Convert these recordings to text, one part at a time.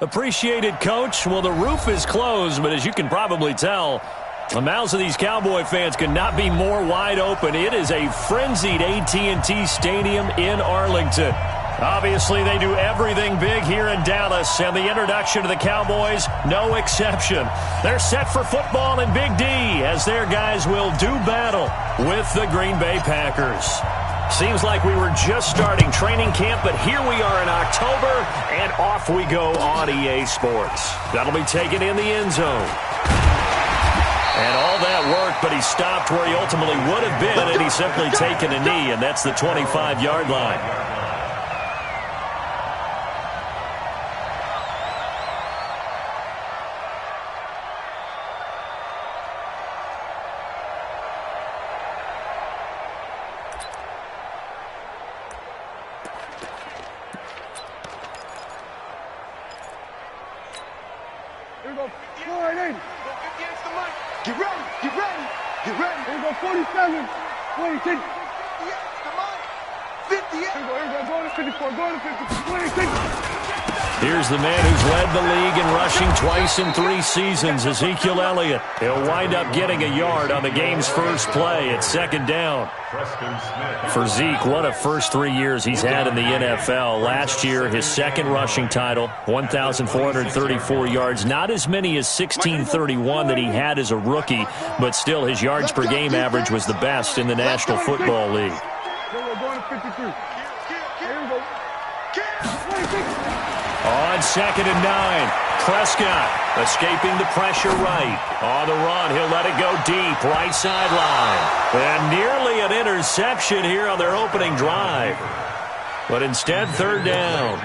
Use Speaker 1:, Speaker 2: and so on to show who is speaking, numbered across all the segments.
Speaker 1: Appreciated, Coach. Well, the roof is closed, but as you can probably tell, the mouths of these Cowboy fans could not be more wide open. It is a frenzied AT&T Stadium in Arlington. Obviously, they do everything big here in Dallas, and the introduction to the Cowboys, no exception. They're set for football in Big D as their guys will do battle with the Green Bay Packers. Seems like we were just starting training camp, but here we are in October, and off we go on EA Sports. That'll be taken in the end zone. And all that worked, but he stopped where he ultimately would have been, and he's simply taken a knee, and that's the 25-yard line.
Speaker 2: Here we go. 480. Get ready. Get ready. Get ready. Here we go. 47. 26. 58. Here we go. Here we go. Going to 54. Going to 54. 26.
Speaker 1: Here's the man who's led the league in rushing twice in 3 seasons, Ezekiel Elliott. He'll wind up getting a yard on the game's first play at second down. For Zeke, what a first 3 years he's had in the NFL. Last year, his second rushing title, 1,434 yards. Not as many as 1,631 that he had as a rookie, but still his yards per game average was the best in the National Football League.
Speaker 2: We're going to 53. Here we go. 26.
Speaker 1: On 2nd and 9, Prescott escaping the pressure right. On the run, he'll let it go deep, right sideline. And nearly an interception here on their opening drive. But instead, third down.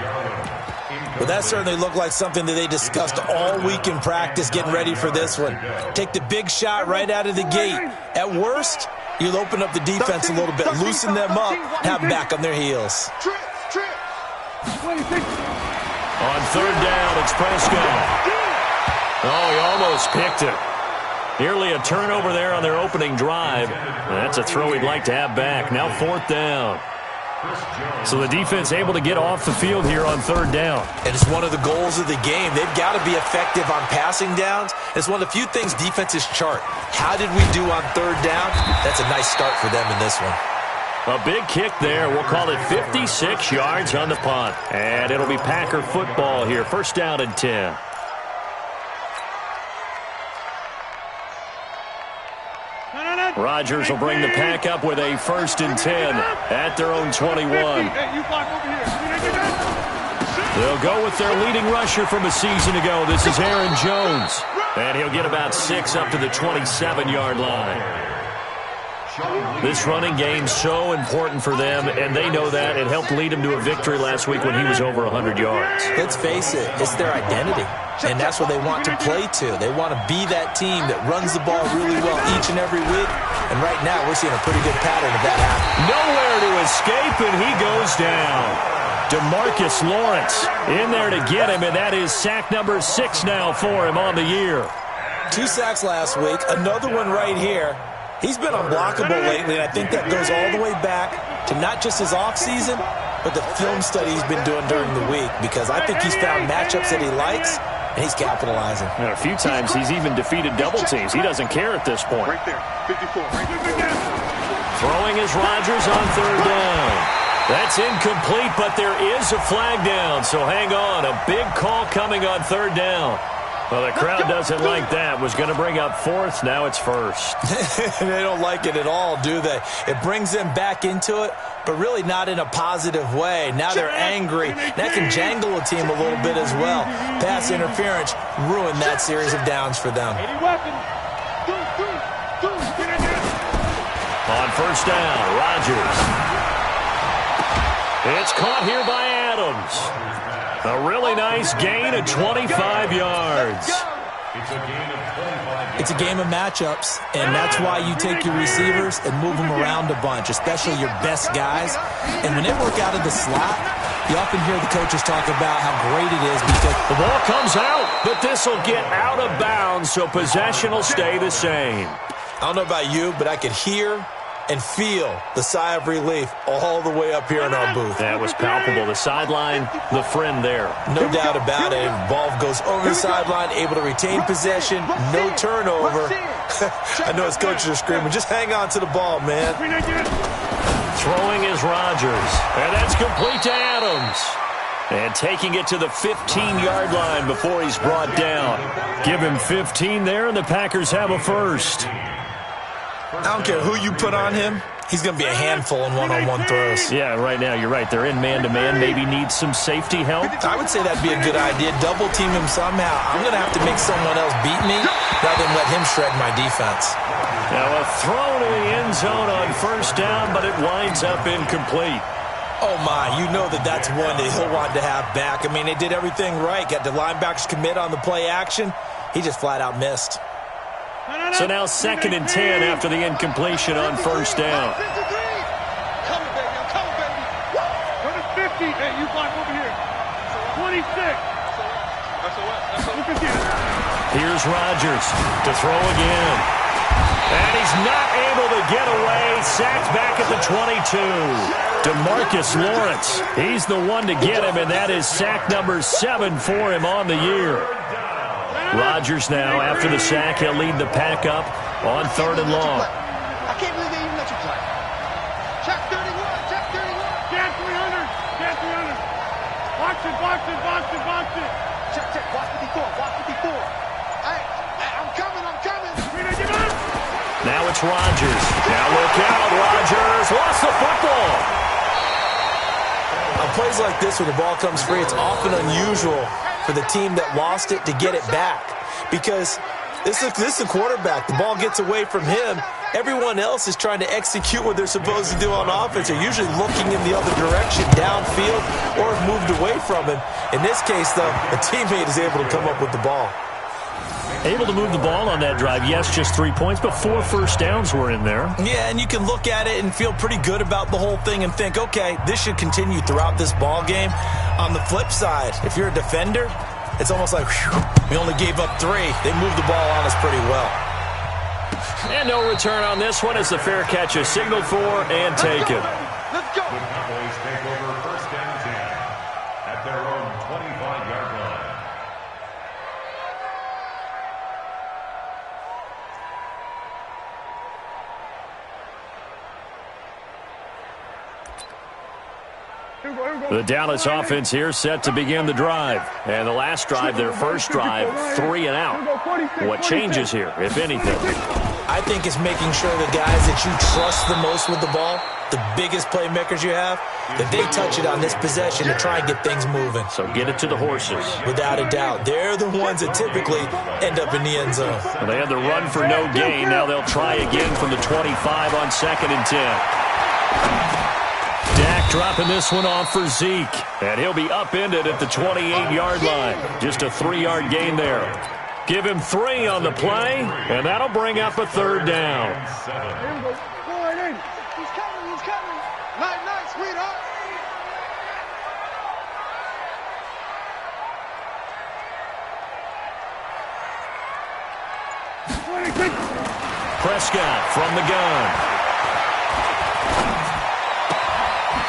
Speaker 3: Well, that certainly looked like something that they discussed all week in practice getting ready for this one. Take the big shot right out of the gate. At worst, you'll open up the defense a little bit, loosen them up, have them back on their heels.
Speaker 2: 26.
Speaker 1: On third down, it's Prescott. Oh, he almost picked it. Nearly a turnover there on their opening drive. That's a throw he'd like to have back. Now fourth down. So the defense able to get off the field here on third down.
Speaker 3: And it's one of the goals of the game. They've got to be effective on passing downs. It's one of the few things defenses chart. How did we do on third down? That's a nice start for them in this one.
Speaker 1: A big kick there. We'll call it 56 yards on the punt. And it'll be Packer football here. First down and 10. Rodgers will bring the Pack up with a 1st and 10 at their own 21. They'll go with their leading rusher from a season ago. This is Aaron Jones. And he'll get about 6 up to the 27-yard line. This running game so important for them, and they know that. It helped lead them to a victory last week when he was over 100 yards.
Speaker 3: Let's face it, it's their identity, and that's what they want to play to. They want to be that team that runs the ball really well each and every week, and right now we're seeing a pretty good pattern of that happen.
Speaker 1: Nowhere to escape, and he goes down. DeMarcus Lawrence in there to get him, and that is sack number 6 now for him on the year.
Speaker 3: 2 sacks last week, another one right here. He's been unblockable lately, and I think that goes all the way back to not just his offseason, but the film study he's been doing during the week, because I think he's found matchups that he likes, and he's capitalizing.
Speaker 1: And a few times he's even defeated double teams. He doesn't care at this point.
Speaker 2: Right there, 54.
Speaker 1: Throwing is Rodgers on third down. That's incomplete, but there is a flag down, so hang on. A big call coming on third down. Well, the crowd doesn't like that. Was going to bring up 4th. Now it's 1st.
Speaker 3: They don't like it at all, do they? It brings them back into it, but really not in a positive way. Now they're angry. That can jangle a team a little bit as well. Pass interference ruined that series of downs for them.
Speaker 1: On first down, Rodgers. It's caught here by Adams. A really nice gain of 25 yards.
Speaker 3: It's a game of matchups, and that's why you take your receivers and move them around a bunch, especially your best guys. And when they work out of the slot, you often hear the coaches talk about how great it is because
Speaker 1: the ball comes out, but this will get out of bounds, so possession will stay the same.
Speaker 3: I don't know about you, but I could hear and feel the sigh of relief all the way up here in our booth.
Speaker 1: That was palpable. The sideline, the friend there.
Speaker 3: No doubt about it. Ball goes over the sideline, able to retain possession, no turnover. I know his coaches are screaming, just hang on to the ball, man.
Speaker 1: Throwing is Rodgers, and that's complete to Adams. And taking it to the 15-yard line before he's brought down. Give him 15 there, and the Packers have a first.
Speaker 3: I don't care who you put on him. He's going to be a handful in one-on-one throws.
Speaker 1: Yeah, right now, you're right. They're in man-to-man. Maybe needs some safety help.
Speaker 3: I would say that'd be a good idea. Double team him somehow. I'm going to have to make someone else beat me rather than let him shred my defense.
Speaker 1: Now a throw to the end zone on first down, but it winds up incomplete.
Speaker 3: Oh, my. You know that's one that he'll want to have back. I mean, they did everything right. Got the linebackers commit on the play action. He just flat-out missed.
Speaker 1: So now 2nd and 10 after the incompletion on first down.
Speaker 2: Come on, baby. I'm coming, baby. Go to 50. Hey, you block over here. 26. Look at this.
Speaker 1: Here's Rodgers to throw again. And he's not able to get away. Sacked back at the 22. DeMarcus Lawrence. He's the one to get him, and that is sack number 7 for him on the year. Rodgers now, after the sack, he'll lead the pack up on 3rd and long.
Speaker 2: I can't believe they even let you play. Check 31, check 31. Get 300, get 300. Box it, box it, box it, box it. Check, watch 54, watch 54. Hey, I'm coming.
Speaker 1: Now it's Rodgers. Now look out, Rodgers lost the football.
Speaker 3: On plays like this where the ball comes free, it's often unusual for the team that lost it to get it back. Because this is the quarterback. The ball gets away from him. Everyone else is trying to execute what they're supposed to do on offense. They're usually looking in the other direction, downfield, or have moved away from him. In this case, though, a teammate is able to come up with the ball.
Speaker 1: Able to move the ball on that drive. Yes, just 3 points, but 4 first downs were in there.
Speaker 3: Yeah, and you can look at it and feel pretty good about the whole thing and think, okay, this should continue throughout this ball game. On the flip side, if you're a defender, it's almost like, whew, we only gave up 3. They moved the ball on us pretty well.
Speaker 1: And no return on this one as the fair catch is signaled for and taken.
Speaker 2: Let's go.
Speaker 4: The Cowboys take over 1st and 10 at their own 25-yard line.
Speaker 1: The Dallas offense here set to begin the drive. And the last drive, their first drive, 3 and out. What changes here, if anything?
Speaker 3: I think it's making sure the guys that you trust the most with the ball, the biggest playmakers you have, that they touch it on this possession to try and get things moving.
Speaker 1: So get it to the horses.
Speaker 3: Without a doubt. They're the ones that typically end up in the end zone.
Speaker 1: Well, they had the run for no gain. Now they'll try again from the 25 on 2nd and 10. Dak dropping this one off for Zeke. And he'll be upended at the 28-yard line. Just a 3-yard gain there. Give him 3 on the play, and that'll bring up a 3rd down.
Speaker 2: He's coming. Night, sweetheart.
Speaker 1: Prescott from the gun.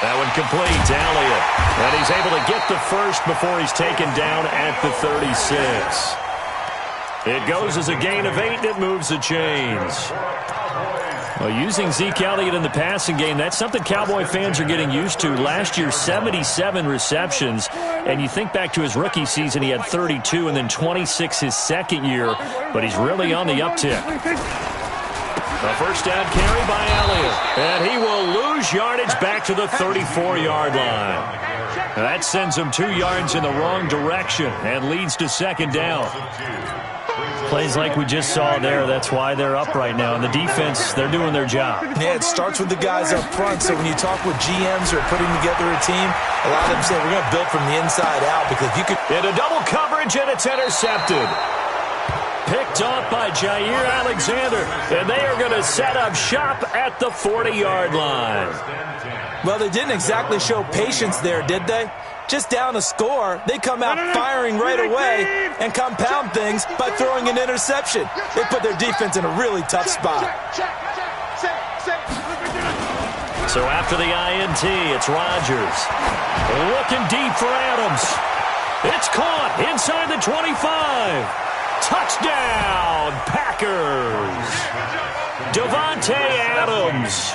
Speaker 1: That one complete to Elliott. And he's able to get the first before he's taken down at the 36. It goes as a gain of 8, and it moves the chains. Well, using Zeke Elliott in the passing game, that's something Cowboy fans are getting used to. Last year, 77 receptions. And you think back to his rookie season, he had 32 and then 26 his second year. But he's really on the uptick. A first down carry by Elliott. And he will lose yardage back to the 34-yard line. And that sends him 2 yards in the wrong direction and leads to 2nd down. Plays like we just saw there, that's why they're up right now. And the defense, they're doing their job.
Speaker 3: Yeah, it starts with the guys up front. So when you talk with GMs who are putting together a team, a lot of them say we're going to build from the inside out because you could...
Speaker 1: Into double coverage, and it's intercepted. Picked off by Jair Alexander, and they are going to set up shop at the 40-yard line.
Speaker 3: Well, they didn't exactly show patience there, did they? Just down a score, they come out firing right away and compound things by throwing an interception. They put their defense in a really tough spot.
Speaker 1: So after the INT, it's Rodgers. Looking deep for Adams. It's caught inside the 25. Touchdown, Packers. Davante Adams,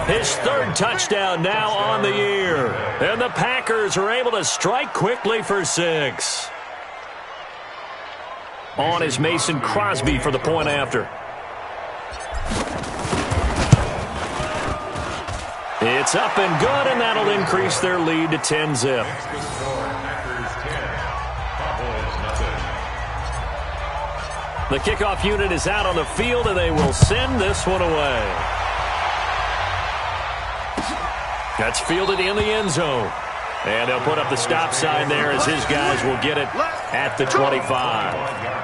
Speaker 1: his third touchdown now on the year. And the Packers are able to strike quickly for 6. On is Mason Crosby for the point after. It's up and good, and that'll increase their lead to 10-zip. The kickoff unit is out on the field, and they will send this one away. That's fielded in the end zone. And they'll put up the stop sign there as his guys will get it at the 25.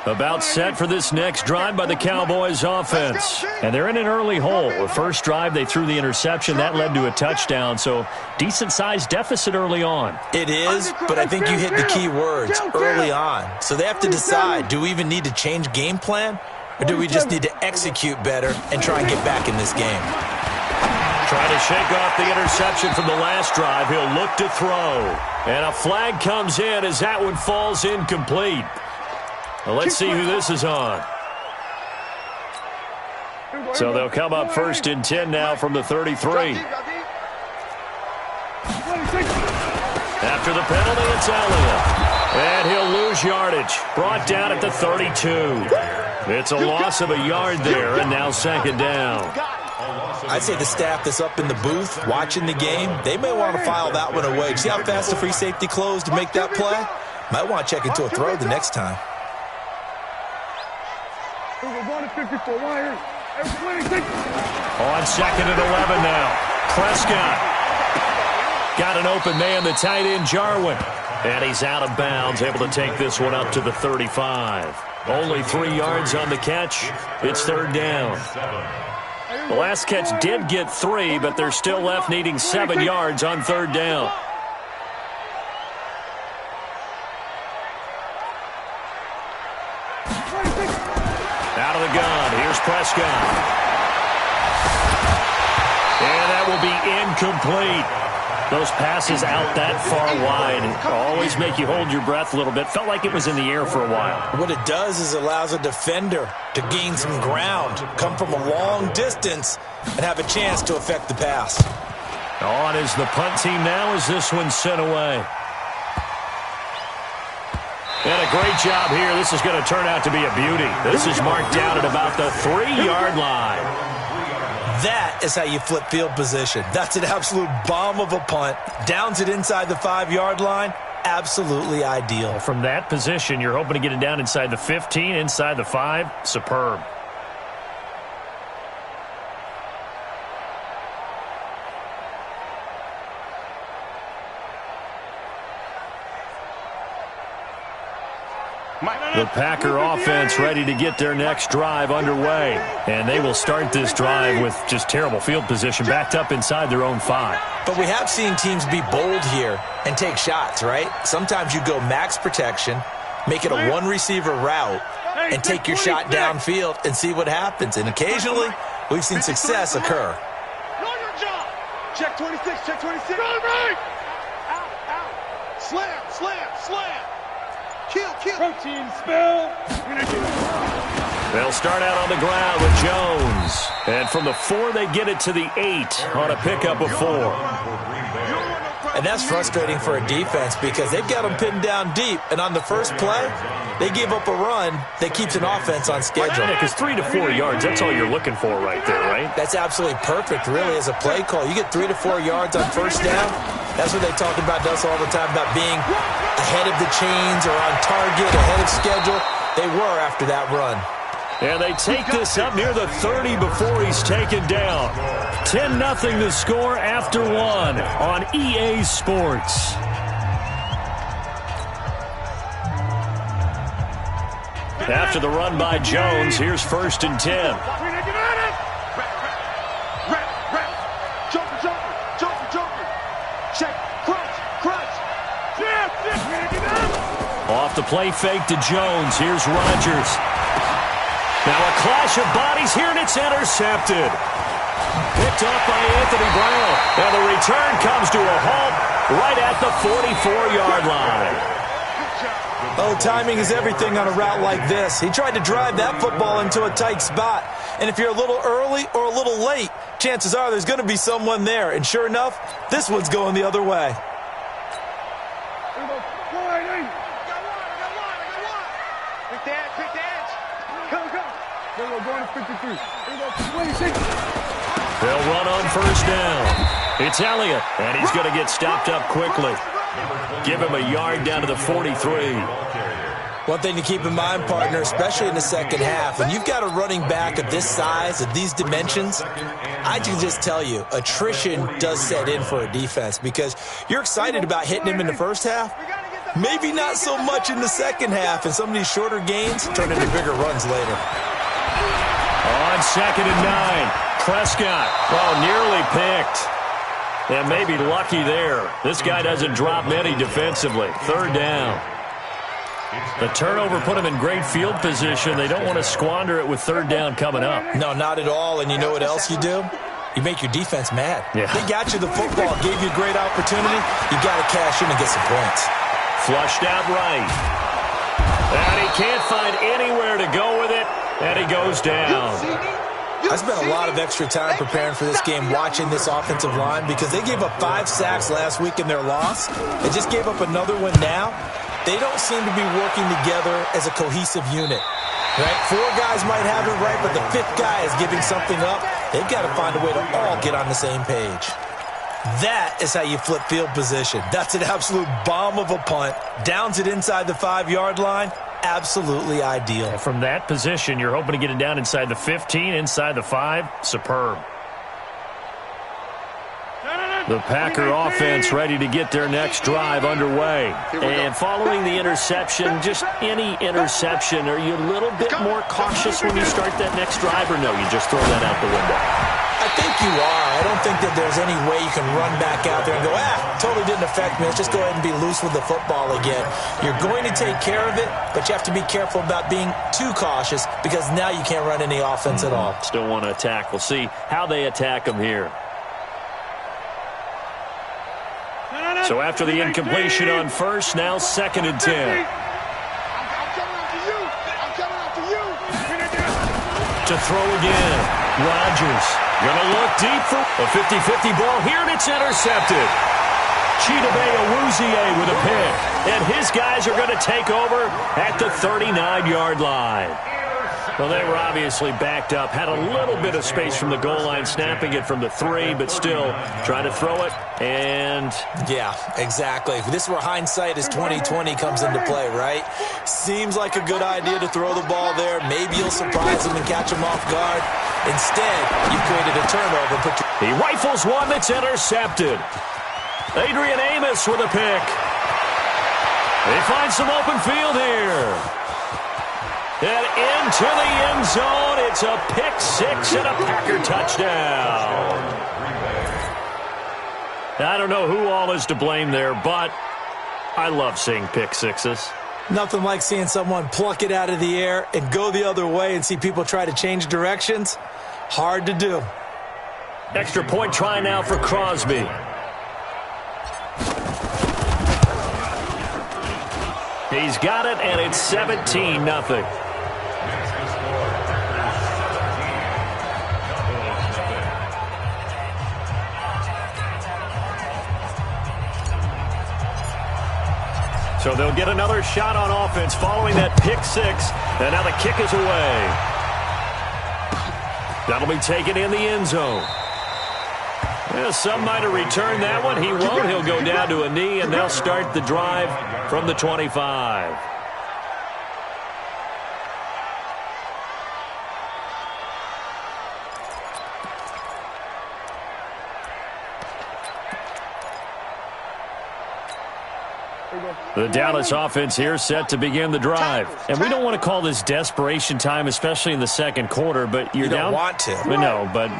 Speaker 1: About set for this next drive by the Cowboys offense. And they're in an early hole. The first drive, they threw the interception. That led to a touchdown, so decent-sized deficit early on.
Speaker 3: It is, but I think you hit the key words, early on. So they have to decide, do we even need to change game plan, or do we just need to execute better and try and get back in this game?
Speaker 1: Trying to shake off the interception from the last drive. He'll look to throw. And a flag comes in as that one falls incomplete. Well, let's see who this is on. So they'll come up first and 10 now from the 33. After the penalty, it's Elliott. And he'll lose yardage. Brought down at the 32. It's a loss of a yard there, and now second down.
Speaker 3: I'd say the staff that's up in the booth watching the game, they may want to file that one away. See how fast the free safety closed to make that play? Might want to check into a throw the next time.
Speaker 1: On second and 11 now. Prescott. Got an open man, the tight end, Jarwin. And he's out of bounds, able to take this one up to the 35. Only 3 yards on the catch. It's third down. The last catch did get 3, but they're still left needing 7 yards on third down. Out of the gun, here's Prescott. And that will be incomplete. Those passes out that far wide always make you hold your breath a little bit. Felt like it was in the air for a while.
Speaker 3: What it does is it allows a defender to gain some ground, come from a long distance, and have a chance to affect the pass.
Speaker 1: On is the punt team now as this one's sent away. And a great job here. This is going to turn out to be a beauty. This is marked down at about the 3-yard line.
Speaker 3: That is how you flip field position. That's an absolute bomb of a punt. Downs it inside the 5-yard line. Absolutely ideal.
Speaker 1: From that position, you're hoping to get it down inside the 15, inside the 5. Superb. The Packer offense ready to get their next drive underway. And they will start this drive with just terrible field position, backed up inside their own 5.
Speaker 3: But we have seen teams be bold here and take shots, right? Sometimes you go max protection, make it a one-receiver route, and take your shot downfield and see what happens. And occasionally, we've seen success occur.
Speaker 2: Check 26, check 26. Right. Out. Slam. Kill. Protein spill.
Speaker 1: They'll start out on the ground with Jones. And from the 4, they get it to the 8 on a pickup of 4.
Speaker 3: And that's frustrating for a defense because they've got them pinned down deep. And on the first play, they give up a run that keeps an offense on schedule.
Speaker 1: Yeah, because 3 to 4 yards, that's all you're looking for right there, right?
Speaker 3: That's absolutely perfect, really, as a play call. You get 3 to 4 yards on first down. That's what they talk about us all the time, about being ahead of the chains or on target, ahead of schedule. They were after that run.
Speaker 1: And they take this up near the 30 before he's taken down. 10-0 the score after 1 on EA Sports. After the run by Jones, here's first and 10.
Speaker 2: Jumper. Check. Crunch.
Speaker 1: the play fake to Jones. Here's Rodgers. Now a clash of bodies here, and it's intercepted. Picked up by Anthony Brown. And the return comes to a halt right at the 44-yard line.
Speaker 3: Oh, timing is everything on a route like this. He tried to drive that football into a tight spot. And if you're a little early or a little late, chances are there's going to be someone there. And sure enough, this one's going the other way.
Speaker 1: They'll run on first down. It's Elliott, and he's going to get stopped up quickly. Give him a yard down to the 43.
Speaker 3: One thing to keep in mind, partner, especially in the second half, when you've got a running back of this size, of these dimensions, I can just tell you, attrition does set in for a defense because you're excited about hitting him in the first half. Maybe not so much in the second half, and some of these shorter gains turn into bigger runs later.
Speaker 1: On 2nd and 9, Prescott, nearly picked. And maybe lucky there. This guy doesn't drop many defensively. 3rd down. The turnover put him in great field position. They don't want to squander it with 3rd down coming up.
Speaker 3: No, not at all. And you know what else you do? You make your defense mad.
Speaker 1: Yeah.
Speaker 3: They got you the football, gave you a great opportunity. You got to cash in and get some points.
Speaker 1: Flushed out right. And he can't find anywhere to go with it. And he goes down.
Speaker 3: I spent a lot of extra time preparing for this game watching this offensive line because they gave up 5 sacks last week in their loss. They just gave up another one now. They don't seem to be working together as a cohesive unit. Right? 4 guys might have it right, but the 5th guy is giving something up. They've got to find a way to all get on the same page. That is how you flip field position. That's an absolute bomb of a punt. Downs it inside the 5-yard line. Absolutely ideal.
Speaker 1: And from that position, you're hoping to get it down inside the 15, inside the 5. Superb. The Packer offense ready to get their next drive underway. And following the interception, just any interception, are you a little bit more cautious when you start that next drive, or no, you just throw that out the window?
Speaker 3: I think you are. I don't think that there's any way you can run back out there and go, totally didn't affect me. Let's just go ahead and be loose with the football again. You're going to take care of it, but you have to be careful about being too cautious because now you can't run any offense at all.
Speaker 1: Still want to attack. We'll see how they attack them here. So after the incompletion on first, now 2nd and 10. To throw again. Rodgers going to look deep for a 50-50 ball here, and it's intercepted. Chidobe Awuzie with a pick. And his guys are going to take over at the 39-yard line. Well, they were obviously backed up. Had a little bit of space from the goal line, snapping it from the 3, but still trying to throw it. And
Speaker 3: yeah, exactly. This is where hindsight is 20/20 comes into play, right? Seems like a good idea to throw the ball there. Maybe you'll surprise him and catch him off guard. Instead, you've created a turnover.
Speaker 1: He rifles one that's intercepted. Adrian Amos with a pick. They find some open field here. And into the end zone, it's a pick-6 and a Packer touchdown. I don't know who all is to blame there, but I love seeing pick-6s.
Speaker 3: Nothing like seeing someone pluck it out of the air and go the other way and see people try to change directions. Hard to do.
Speaker 1: Extra point try now for Crosby. He's got it, and it's 17-0. So they'll get another shot on offense following that pick-6, and now the kick is away. That'll be taken in the end zone. Yeah, some might have returned that one. He won't. He'll go down to a knee, and they'll start the drive from the 25. The Dallas offense here set to begin the drive. And we don't want to call this desperation time, especially in the second quarter, but you're down.
Speaker 3: You don't want to.
Speaker 1: No, but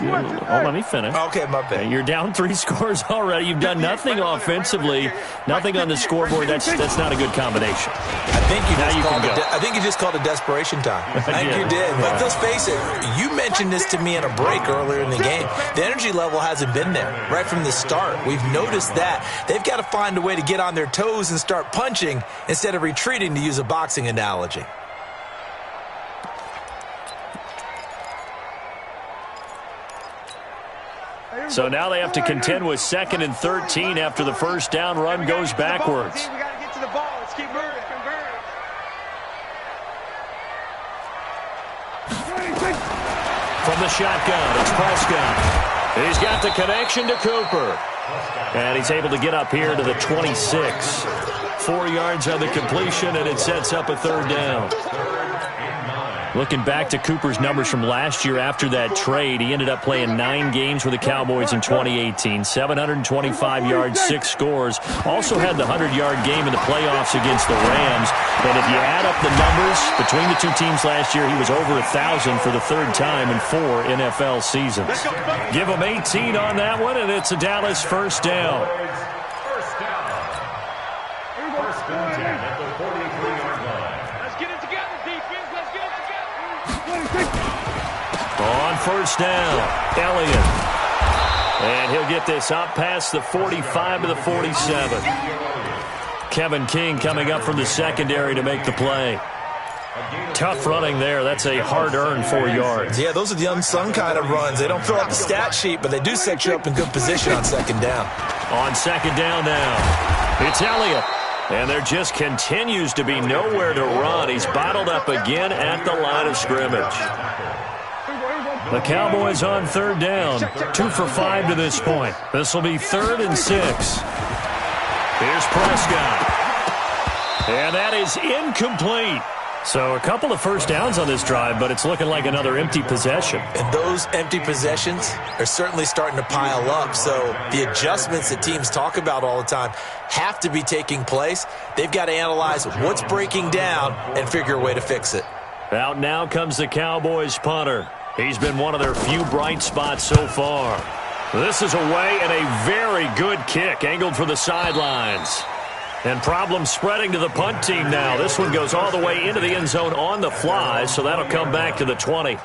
Speaker 1: let me finish.
Speaker 3: Okay, my bad.
Speaker 1: You're down 3 scores already. You've done nothing offensively, nothing on the scoreboard. That's not a good combination.
Speaker 3: I think you just called it desperation time. I think you did. But let's face it, you mentioned this to me in a break earlier in the game. The energy level hasn't been there right from the start. We've noticed that. They've got to find a way to get on their toes and start punching instead of retreating, to use a boxing analogy.
Speaker 1: So now they have to contend with 2nd and 13 after the first down run goes backwards.
Speaker 2: We got to get to the ball. Let's keep moving.
Speaker 1: From the shotgun, it's Prescott. He's got the connection to Cooper. And he's able to get up here to the 26. 4 yards on the completion, and it sets up a 3rd down. Looking back to Cooper's numbers from last year after that trade, he ended up playing 9 games with the Cowboys in 2018. 725 yards, 6 scores. Also had the 100-yard game in the playoffs against the Rams. And if you add up the numbers between the two teams last year, he was over 1,000 for the 3rd time in 4 NFL seasons. Give him 18 on that one, and it's a Dallas first down.
Speaker 4: First and 10 at the 43-yard line.
Speaker 2: Let's get it together, defense. Let's get it together.
Speaker 1: On first down, Elliott. And he'll get this up past the 45 to the 47. Kevin King coming up from the secondary to make the play. Tough running there. That's a hard-earned 4 yards.
Speaker 3: Yeah, those are the unsung kind of runs. They don't fill out the stat sheet, but they do set you up in good position on 2nd down.
Speaker 1: On 2nd down now, it's Elliott. And there just continues to be nowhere to run. He's bottled up again at the line of scrimmage. The Cowboys on 3rd down. 2 for 5 to this point. This will be 3rd and 6. Here's Prescott. And that is incomplete. So a couple of first downs on this drive, but it's looking like another empty possession.
Speaker 3: And those empty possessions are certainly starting to pile up. So the adjustments that teams talk about all the time have to be taking place. They've got to analyze what's breaking down and figure a way to fix it.
Speaker 1: Out now comes the Cowboys punter. He's been one of their few bright spots so far. This is away and a very good kick angled for the sidelines. And problems spreading to the punt team now. This one goes all the way into the end zone on the fly, so that'll come back to the 20.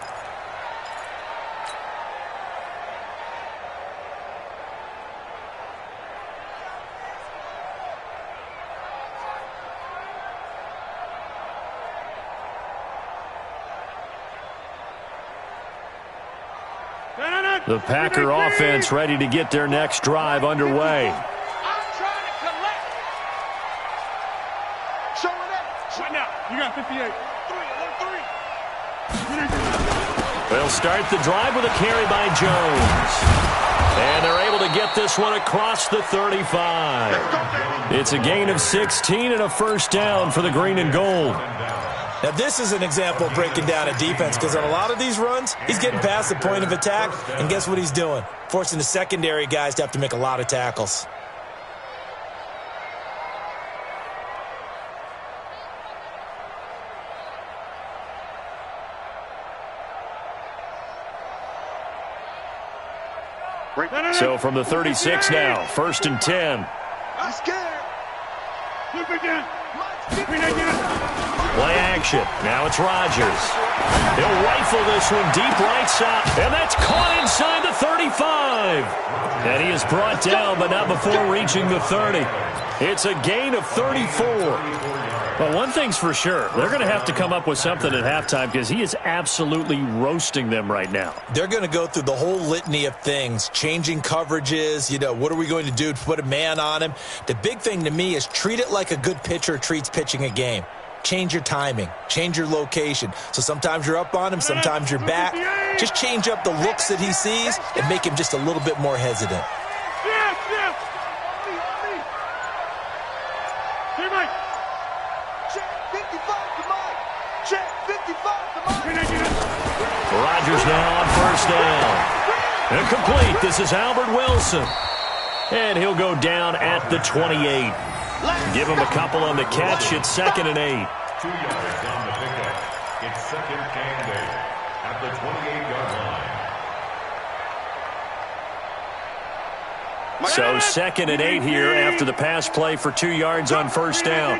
Speaker 1: The Packer offense ready to get their next drive underway.
Speaker 2: You got 58.
Speaker 1: They'll start the drive with a carry by Jones. And they're able to get this one across the 35. It's a gain of 16 and a first down for the green and gold.
Speaker 3: Now, this is an example of breaking down a defense, because on a lot of these runs, he's getting past the point of attack, and guess what he's doing? Forcing the secondary guys to have to make a lot of tackles.
Speaker 1: So from the 36 now, 1st and 10.
Speaker 2: I'm scared. Flip it down.
Speaker 1: Play action. Now it's Rodgers. He'll rifle this one deep right side. And that's caught inside the 35. And he is brought down, but not before reaching the 30. It's a gain of 34. But one thing's for sure, they're going to have to come up with something at halftime, because he is absolutely roasting them right now.
Speaker 3: They're going to go through the whole litany of things, changing coverages, what are we going to do to put a man on him? The big thing to me is treat it like a good pitcher treats pitching a game. Change your timing, change your location. So sometimes you're up on him, sometimes you're back. Just change up the looks that he sees and make him just a little bit more hesitant.
Speaker 1: Rodgers now on first down. Incomplete. This is Albert Wilson. And he'll go down at the 28. Give him a couple on the catch. It's 2nd and 8.
Speaker 4: 2 yards on the pickup. It's 2nd and 8 at the 28-yard line.
Speaker 1: So 2nd and 8 here after the pass play for 2 yards on 1st down.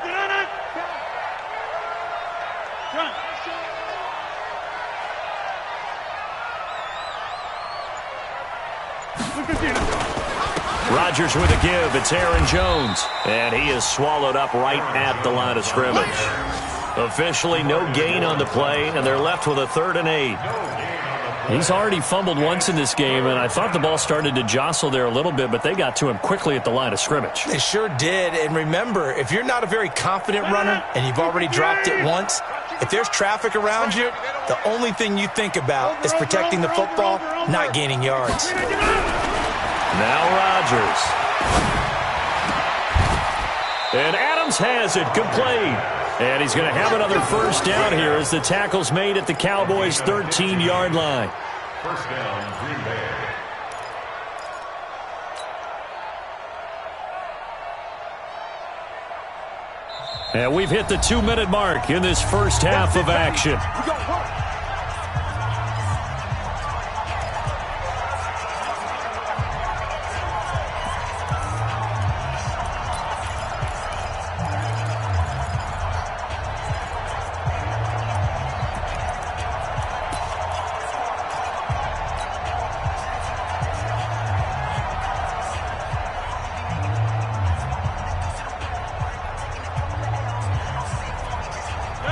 Speaker 1: Rodgers with a give. It's Aaron Jones. And he is swallowed up right at the line of scrimmage. Officially no gain on the play, and they're left with a 3rd and 8. He's already fumbled once in this game, and I thought the ball started to jostle there a little bit, but they got to him quickly at the line of scrimmage.
Speaker 3: They sure did. And remember, if you're not a very confident runner and you've already dropped it once, if there's traffic around you, the only thing you think about is protecting the football, not gaining yards.
Speaker 1: Now Rodgers. And Adams has it, complete. And he's going to have another 1st down here as the tackle's made at the Cowboys' 13-yard line.
Speaker 4: 1st down, Green Bay.
Speaker 1: And we've hit the 2-minute mark in this first half of action.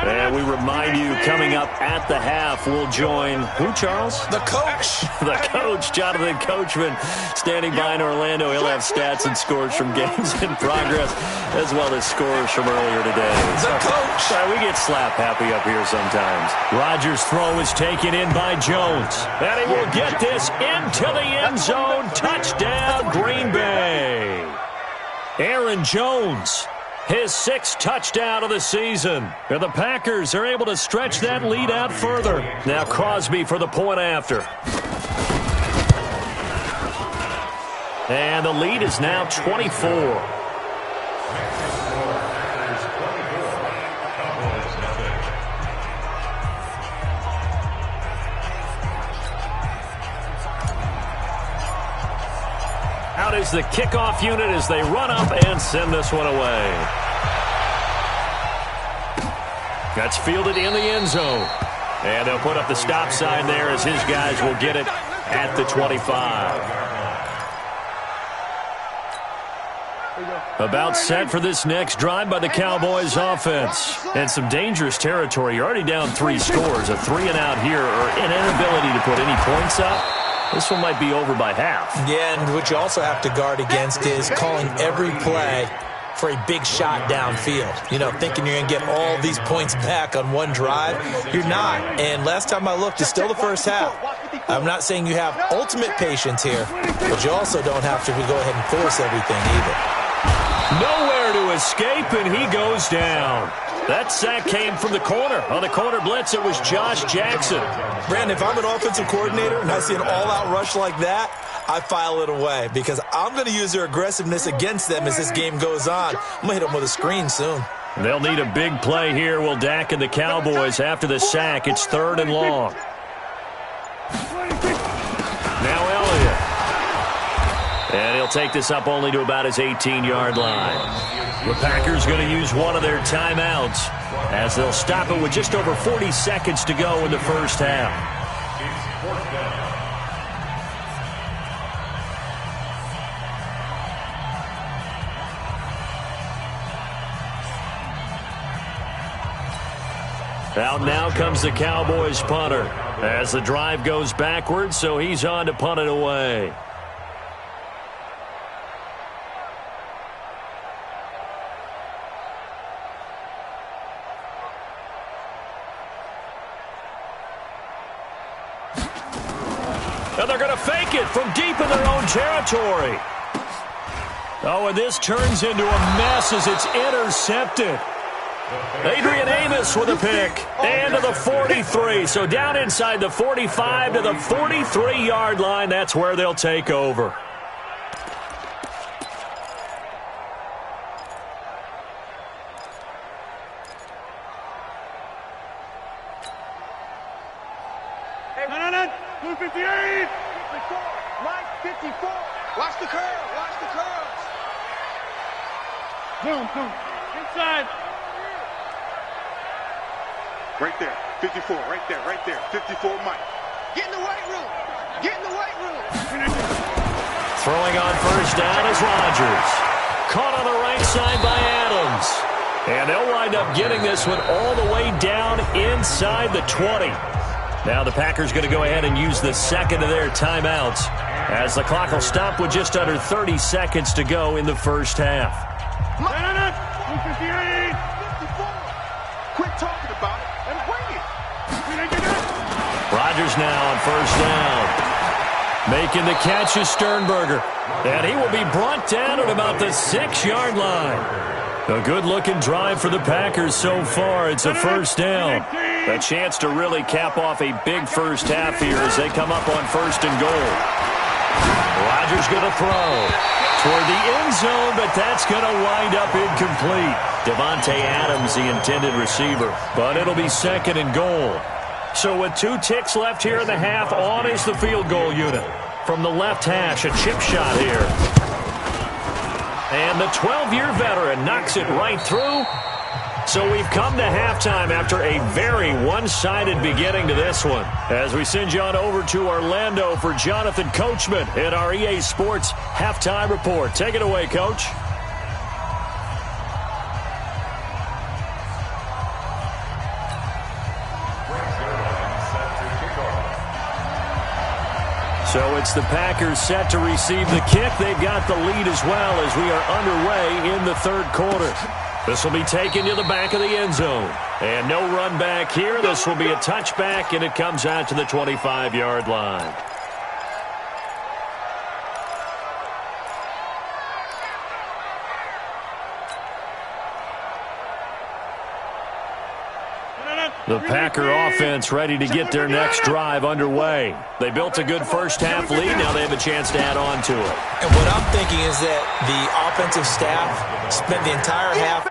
Speaker 1: And we remind you, coming up at the half, we'll join who, Charles?
Speaker 3: The coach.
Speaker 1: The coach, Jonathan Coachman, standing by in Orlando. He'll have stats and scores from games in progress, as well as scores from earlier today.
Speaker 3: The coach.
Speaker 1: We get slap happy up here sometimes. Rodgers' throw is taken in by Jones. And he will get this into the end zone. Touchdown, Green Bay. Aaron Jones, his 6th touchdown of the season. And the Packers are able to stretch that lead out further. Now Crosby for the point after. And the lead is now 24. Out is the kickoff unit as they run up and send this one away. That's fielded in the end zone. And they'll put up the stop sign there as his guys will get it at the 25. About set for this next drive by the Cowboys offense. And some dangerous territory. You're already down 3 scores. A 3-and-out here or an inability to put any points up. This one might be over by half. Yeah, and what you also have to guard against is calling every play for a big shot downfield. You know, thinking you're going to get all these points back on one drive. You're not. And last time I looked, it's still the first half. I'm not saying you have ultimate patience here, but you also don't have to go ahead and force everything either. Nowhere to escape, and he goes down. That sack came from the corner. On the corner blitz, it was Josh Jackson. Brandon, if I'm an offensive coordinator and I see an all-out rush like that, I file it away because I'm going to use their aggressiveness against them as this game goes on. I'm going to hit them with a screen soon. They'll need a big play here. Will Dak and the Cowboys after the sack. It's 3rd and long. Now Elliott. And he'll take this up only to about his 18-yard line. The Packers going to use one of their timeouts as they'll stop it with just over 40 seconds to go in the first half. Out now comes the Cowboys punter as the drive goes backwards, so he's on to punt it away. And they're going to fake it from deep in their own territory. Oh, and this turns into a mess as it's intercepted. Adrian Amos with a pick. And to the 43. So down inside the 45 to the 43-yard line. That's where they'll take over.
Speaker 2: 58. 54. Mike, 54. Watch the curve. Watch the curves. Zoom. Inside. Right there. 54. Right there. 54, Mike. Get in the weight room.
Speaker 1: Throwing on first down is Rodgers. Caught on the right side by Adams. And they'll wind up getting this one all the way down inside the 20. Now the Packers going to go ahead and use the second of their timeouts as the clock will stop with just under 30 seconds to go in the first half.
Speaker 2: 58. 54. Quit talking about it and bring it.
Speaker 1: Rodgers now on first down. Making the catch is Sternberger. And he will be brought down at about the 6-yard line. A good-looking drive for the Packers so far. It's a first down. A chance to really cap off a big first half here as they come up on first and goal. Rodgers going to throw toward the end zone, but that's going to wind up incomplete. Devontae Adams, the intended receiver, but it'll be second and goal. So with 2 ticks left here in the half, on is the field goal unit. From the left hash, a chip shot here. And the 12-year veteran knocks it right through. So we've come to halftime after a very one-sided beginning to this one. As we send you on over to Orlando for Jonathan Coachman in our EA Sports Halftime Report. Take it away, Coach. So it's the Packers set to receive the kick. They've got the lead as well as we are underway in the third quarter. This will be taken to the back of the end zone. And no run back here. This will be a touchback, and it comes out to the 25-yard line. The Packer offense ready to get their next drive underway. They built a good first-half lead. Now they have a chance to add on to it.
Speaker 3: And what I'm thinking is that the offensive staff spent the entire half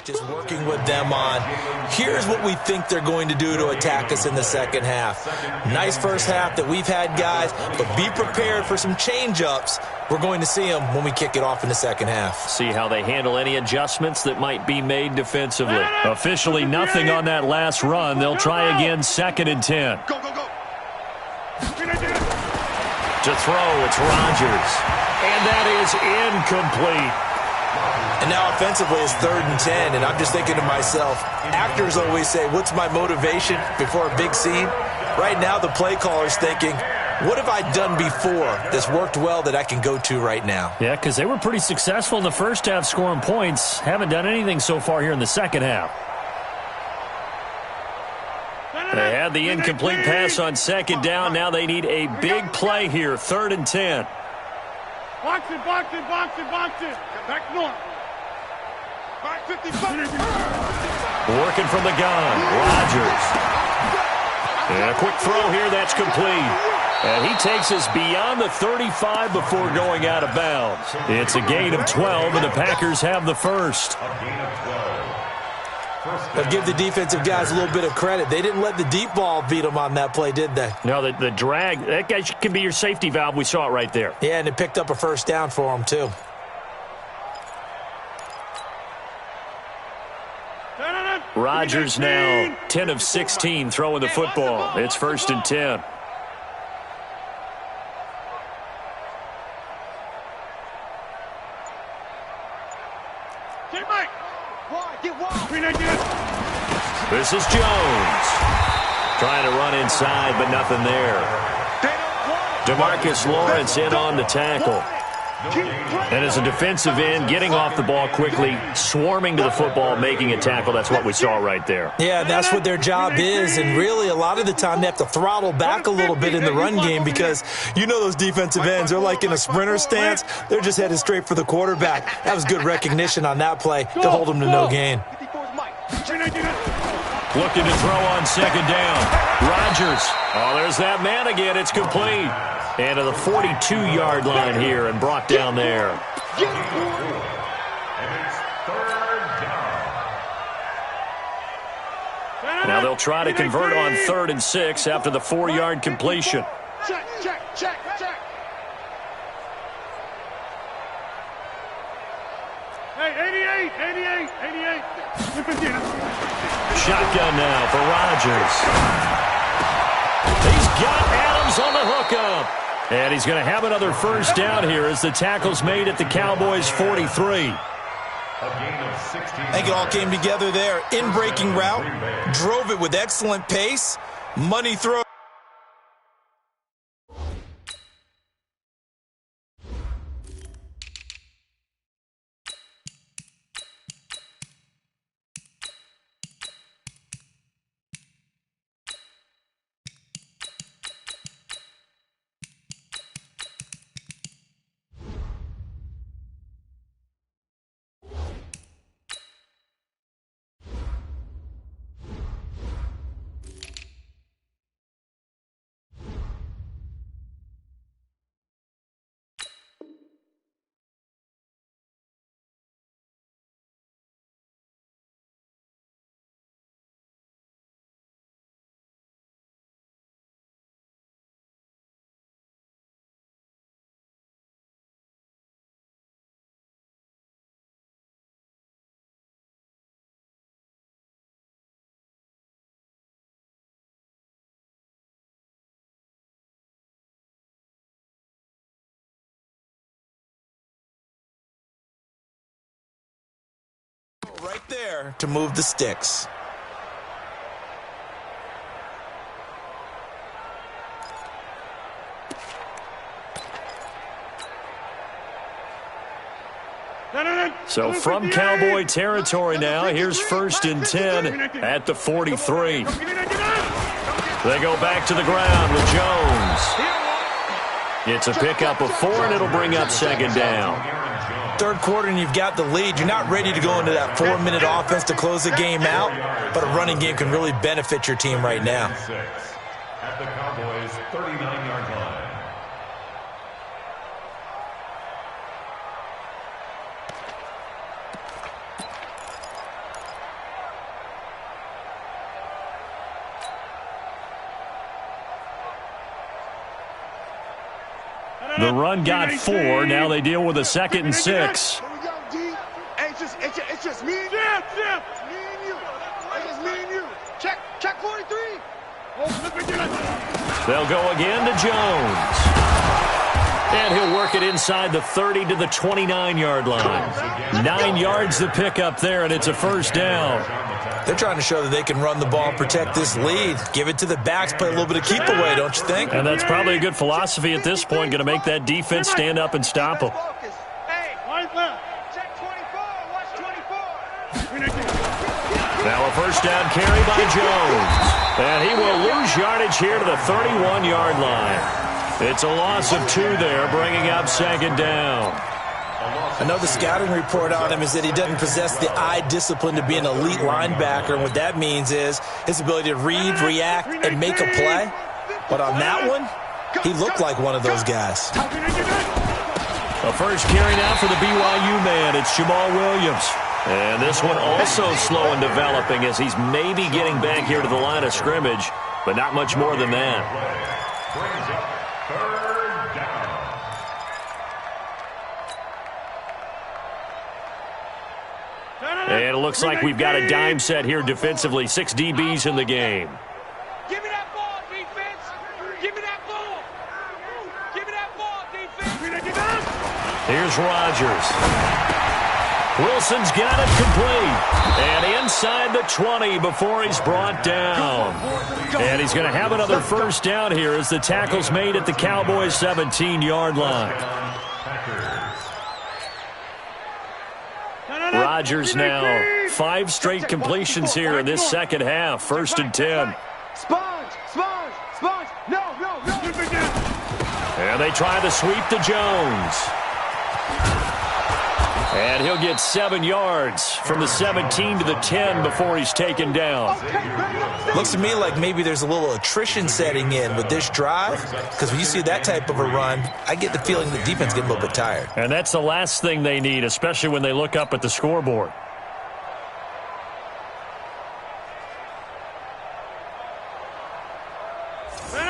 Speaker 3: just working with them on, here's what we think they're going to do to attack us in the second half. Nice first half that we've had, guys, but be prepared for some change-ups. We're going to see them when we kick it off in the second half.
Speaker 1: See how they handle any adjustments that might be made defensively. Officially nothing on that last run. They'll try again, 2nd and 10.
Speaker 2: Go.
Speaker 1: To throw, it's Rodgers. And that is incomplete.
Speaker 3: And now offensively it's 3rd and 10, and I'm just thinking to myself, actors always say, what's my motivation before a big scene? Right now the play caller's thinking, what have I done before that's worked well that I can go to right now?
Speaker 1: Yeah, because they were pretty successful in the first half scoring points. Haven't done anything so far here in the second half. They had the incomplete pass on 2nd down. Now they need a big play here, 3rd and 10.
Speaker 2: Box it. Back north. 55.
Speaker 1: Working from the gun, Rodgers. And a quick throw here, that's complete. And he takes us beyond the 35 before going out of bounds. It's a gain of 12, and the Packers have the first.
Speaker 3: But give the defensive guys a little bit of credit. They didn't let the deep ball beat them on that play, did they?
Speaker 1: No, the drag, that guy can be your safety valve. We saw it right there.
Speaker 3: Yeah, and it picked up a first down for them, too.
Speaker 1: Rodgers now 10 of 16 throwing the football. It's 1st and 10. This is Jones. Trying to run inside, but nothing there. DeMarcus Lawrence in on the tackle. And as a defensive end, getting off the ball quickly, swarming to the football, making a tackle, that's what we saw right there.
Speaker 3: Yeah, that's what their job is, and really a lot of the time they have to throttle back a little bit in the run game because you know those defensive ends, they're like in a sprinter stance. They're just headed straight for the quarterback. That was good recognition on that play to hold them to no gain.
Speaker 1: Looking to throw on second down. Rodgers. Oh, there's that man again. It's complete. And to the 42-yard line here and brought down there.
Speaker 4: And it's third down.
Speaker 1: Now they'll try to convert on 3rd and 6 after the 4-yard completion.
Speaker 2: Check. Hey, 88.
Speaker 1: Shotgun now for Rodgers. He's got Adams on the hookup. And he's going to have another first down here as the tackle's made at the Cowboys' 43.
Speaker 3: I think it all came together there. In-breaking route, drove it with excellent pace, money throw. Right there to move the sticks.
Speaker 1: So from Cowboy territory now, here's 1st and 10 at the 43. They go back to the ground with Jones. It's a pickup of 4, and it'll bring up 2nd down.
Speaker 3: Third quarter and you've got the lead. You're not ready to go into that 4-minute offense to close the game out, but a running game can really benefit your team right now.
Speaker 4: At the Cowboys' 39-yard line.
Speaker 1: The run got 4. Now they deal with a 2nd and 6.
Speaker 2: Here we go, D. Hey, it's just me and you. Me and you. It's just me and you. Check 43.
Speaker 1: They'll go again to Jones. And he'll work it inside the 30 to the 29-yard line. 9 yards to pick up there, and it's a first down.
Speaker 3: They're trying to show that they can run the ball and protect this lead. Give it to the backs, play a little bit of keep away, don't you think?
Speaker 1: And that's probably a good philosophy at this point, going to make that defense stand up and stop them.
Speaker 2: Hey, check 24. Watch 24.
Speaker 1: Now a first down carry by Jones. And he will lose yardage here to the 31-yard line. It's a loss of 2 there, bringing up 2nd down.
Speaker 3: Another scouting report on him is that he doesn't possess the eye discipline to be an elite linebacker. And what that means is his ability to read, react, and make a play. But on that one, he looked like one of those guys.
Speaker 1: The first carry now for the BYU man. It's Jamal Williams. And this one also slow in developing as he's maybe getting back here to the line of scrimmage, but not much more than that.
Speaker 4: Brings up 3rd down.
Speaker 1: And it looks like we've got a dime set here defensively. 6 DBs in the game.
Speaker 2: Give me that ball, defense. Give me that ball. Give me that ball, defense.
Speaker 1: Here's Rodgers. Wilson's got it complete. And inside the 20 before he's brought down. And he's going to have another first down here as the tackle's made at the Cowboys' 17-yard line. Rodgers now 5 straight completions here in this second half. 1st and 10.
Speaker 2: Sponge. No.
Speaker 1: And they try the sweep to Jones. And he'll get 7 yards from the 17 to the 10 before he's taken down.
Speaker 3: Looks to me like maybe there's a little attrition setting in with this drive, because when you see that type of a run, I get the feeling the defense getting a little bit tired.
Speaker 1: And that's the last thing they need, especially when they look up at the scoreboard.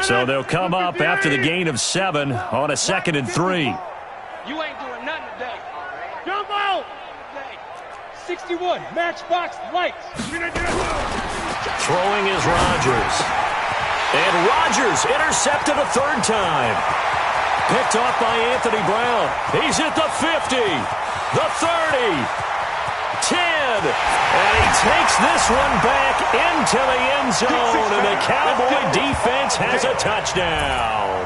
Speaker 1: So they'll come up after the gain of 7 on a 2nd and 3.
Speaker 2: You ain't doing nothing today. Jump out! 61, matchbox lights.
Speaker 1: Throwing is Rodgers. And Rodgers intercepted a 3rd time. Picked off by Anthony Brown. He's at the 50, the 30, 10. And he takes this one back into the end zone. And the Cowboy defense has a touchdown.